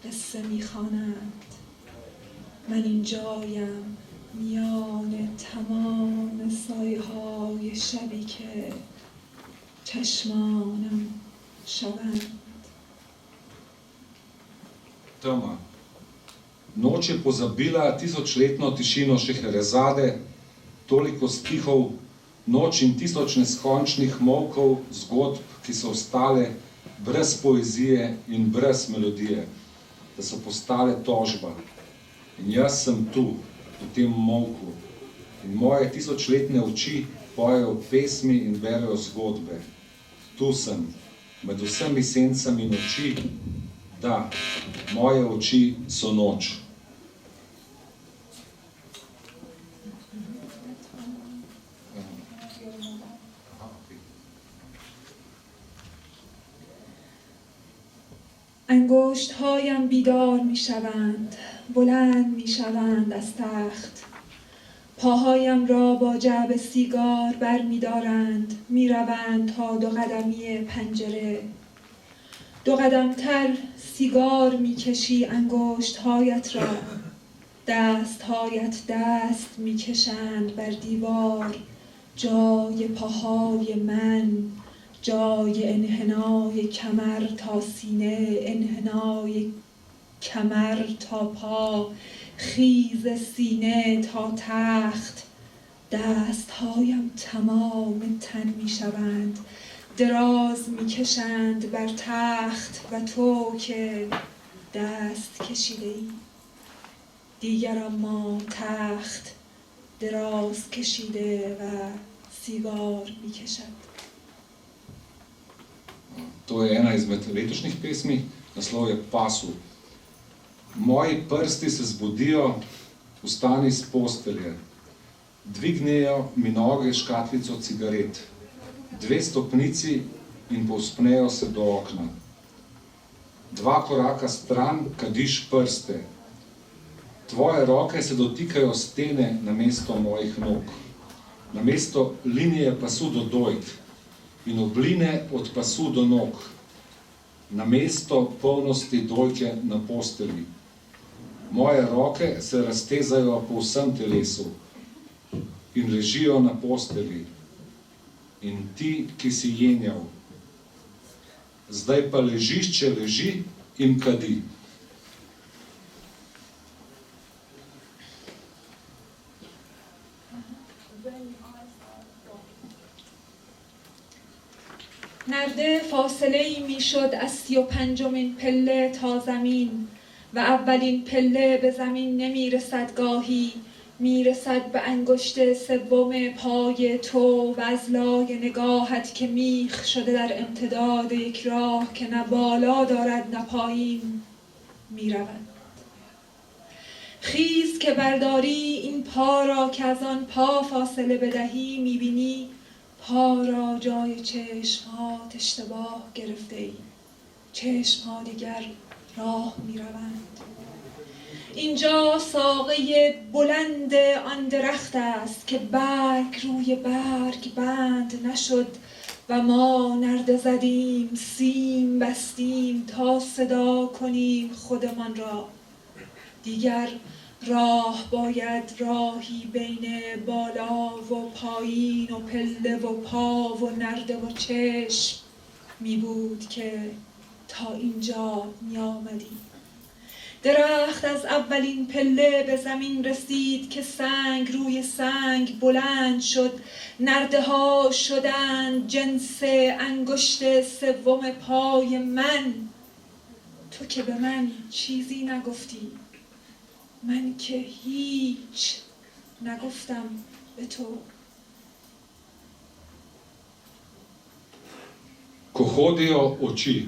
قصه میخوانند. من اینجایم میان تمام سایه های شبی که چشمانم شوند. Tema. Noč je pozabila tisočletno tišino Šeherezade, toliko stihov, noč in tisoč neskončnih molkov, zgodb, ki so ostale brez poezije in brez melodije, da so postale tožba. In jaz sem tu, v tem molku, in moje tisočletne oči pojejo pesmi in berejo zgodbe. Tu sem, med vsemi sencami noči, da, moje oči so noč. انگشت‌هایم بیدار می‌شوند، بلند می‌شوند از تخت. پاهایم را با جعبه سیگار برمی‌دارند، می‌روند تا 2 قدمی پنجره. 2 قدم‌تر سیگار می‌کشی انگشت‌هایت را، دست‌هایت دست می‌کشند بر دیوار، جای پاهای من، جای انحنای کمر تا سینه، انحنای کمر تا پا، خیز سینه تا تخت. دست‌هایم تمام تن می‌شوند، دراز می‌کشند بر تخت و تو که دست کشیده‌ای. دیگر اما تخت دراز کشیده و سیگار می‌کشد. To je ena izmed letošnjih pesmi, naslov je Pasu. Moji prsti se zbudijo, vstani s postelje. Dvignejo mi noge škatlico cigaret. 2 stopnici in povzpnejo se do okna. 2 koraka stran kadiš prste. Tvoje roke se dotikajo stene namesto mojih nog. Namesto linije pasu do dojk. In obline od pasu do nog, namesto polnosti dojke na postelji. Moje roke se raztezajo po vsem telesu in ležijo na postelji. In ti, ki si jenjal, zdaj pa ležišče leži in kadi. نرده فاصله‌ای میشد از 35مین پله تا زمین و اولین پله به زمین نمیرسد، گاهی میرسد به انگشت 3 پای تو و از لای نگاهت که میخ شده در امتداد یک راه که نه بالا دارد نه پایین میرود. خیز که برداری این پا را که از آن پا فاصله بدهی، میبینی پا را جای چشم‌هات اشتباه گرفته ای. چشم‌ها دیگر راه می‌روند. اینجا ساقه بلند آن درخت است که برگ روی برگ بند نشد و ما نرده زدیم، سیم بستیم تا صدا کنیم خودمان را. دیگر راه باید راهی بین بالا و پایین و پله و پا و نرده و چشم می بود که تا اینجا می آمدی. درخت از اولین پله به زمین رسید که سنگ روی سنگ بلند شد. نرده ها شدند جنس انگشت 3 پای من. تو که به من چیزی نگفتی، من که هیچ نگفتم به تو. Ko hodijo oči.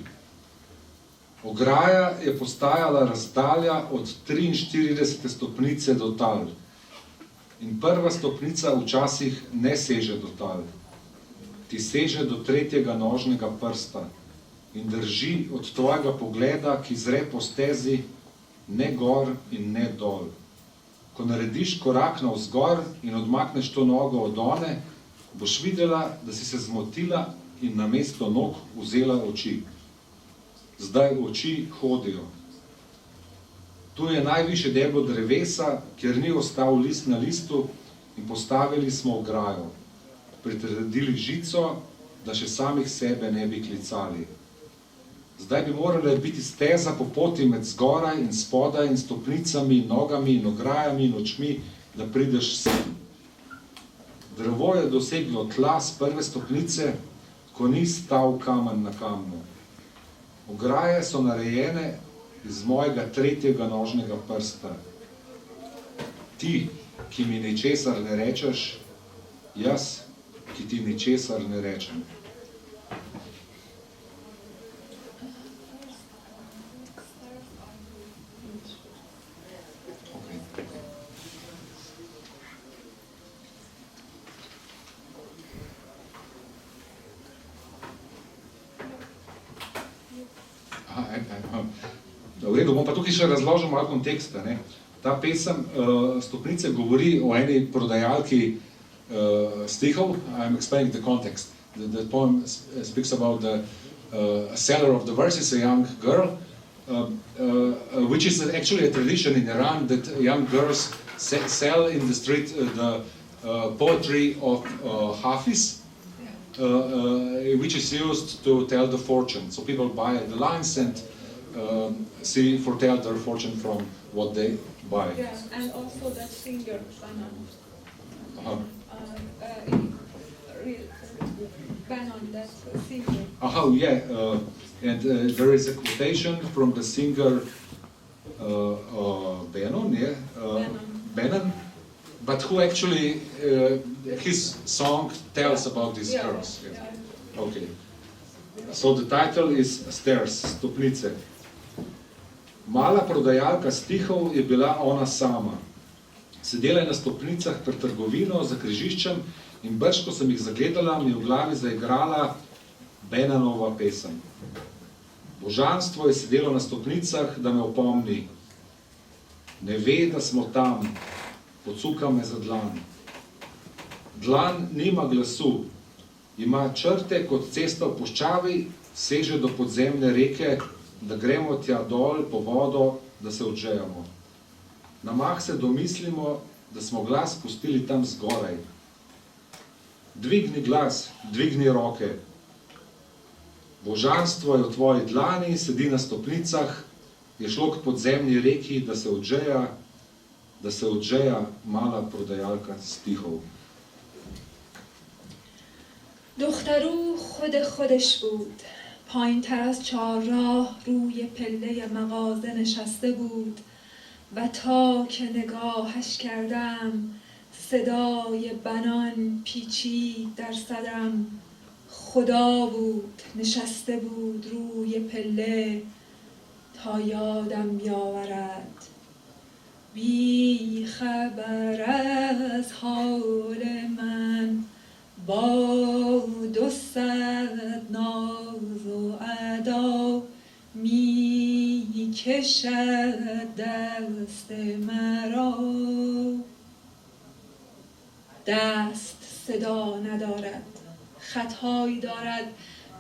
Ograja je postajala razdalja od 43. stopnice do tal. In prva stopnica včasih ne seže do tal. Ti seže do 3. nožnega prsta in drži od tvojega pogleda, ki zre po stezi, ne gor in ne dol. Ko narediš korak navzgor in odmakneš to nogo od one, boš videla, da si se zmotila in namesto nog vzela oči. Zdaj oči hodijo. Tu je najvišje deblo drevesa, kjer ni ostal list na listu, in postavili smo ograjo. Pritrdili žico, da še samih sebe ne bi klicali. Zdaj bi morala biti steza po poti med zgoraj in spodaj in stopnicami, nogami in ograjami in očmi, da prideš sem. Drevo je doseglo tla s prve stopnice, ko ni stal kamen na kamnu. Ograje so narejene iz mojega 3. nožnega prsta. Ti, ki mi ničesar ne rečeš, jaz, ki ti ničesar ne rečem. V redu, bom pa tukaj še razložil malo konteksta. Ne. Ta pesem Stopnice govori o eni prodajalki stihov. I'm explaining the context. The poem speaks about the seller of the verses, a young girl, which is actually a tradition in Iran that young girls sell in the street the poetry of Hafiz, which is used to tell the fortune. So people buy the lines and foretell their fortune from what they buy. Yeah, and also that singer, Banan. Banan, that singer. Yeah, and there is a quotation from the singer Banan, Banan, but who actually, his song tells about these girls. Yeah. Okay. So the title is Stairs, Stopnice. Mala prodajalka stihov je bila ona sama. Sedela je na stopnicah pred trgovino za križiščem in brž, ko sem jih zagledala, mi je v glavi zaigrala Benanova pesem. Božanstvo je sedelo na stopnicah, da me opomni. Ne ve, da smo tam, pocuka me za dlan. Dlan nima glasu, ima črte kot cesta v puščavi, seže do podzemne reke, da gremo tja dol po vodo, da se odžejamo. Na mah se domislimo, da smo glas pustili tam zgoraj. Dvigni glas, dvigni roke. Božanstvo je v tvoji dlani, sedi na stopnicah, je šlo k podzemni reki, da se odžeja mala prodajalka stihov. دخترو خود خودش بود، پایین تر از چهارراه روی پله مغازه نشسته بود و تا که نگاهش کردم صدای بنان پیچید در صدرم. خدا بود نشسته بود روی پله تا یادم بیاورد. بی خبر از حال من با 200 ناز و ادا می کشد دست مرا. دست صدا ندارد، خطایی دارد،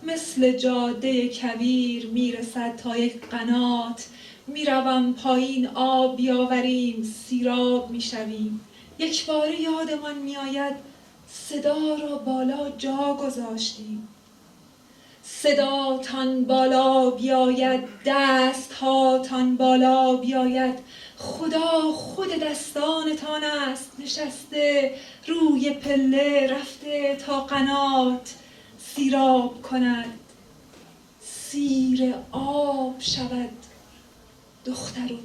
مثل جاده کویر میرسد تا یک قنات. میروم پایین آب بیاوریم، سیراب میشویم. یک باره یادمان میآید صدا را بالا جا گذاشتیم. صداتان بالا بیاید، دستهاتان بالا بیاید. خدا خود دستانتان است، نشسته روی پله، رفته تا قنات سیراب کند، سیر آب شود. دخترو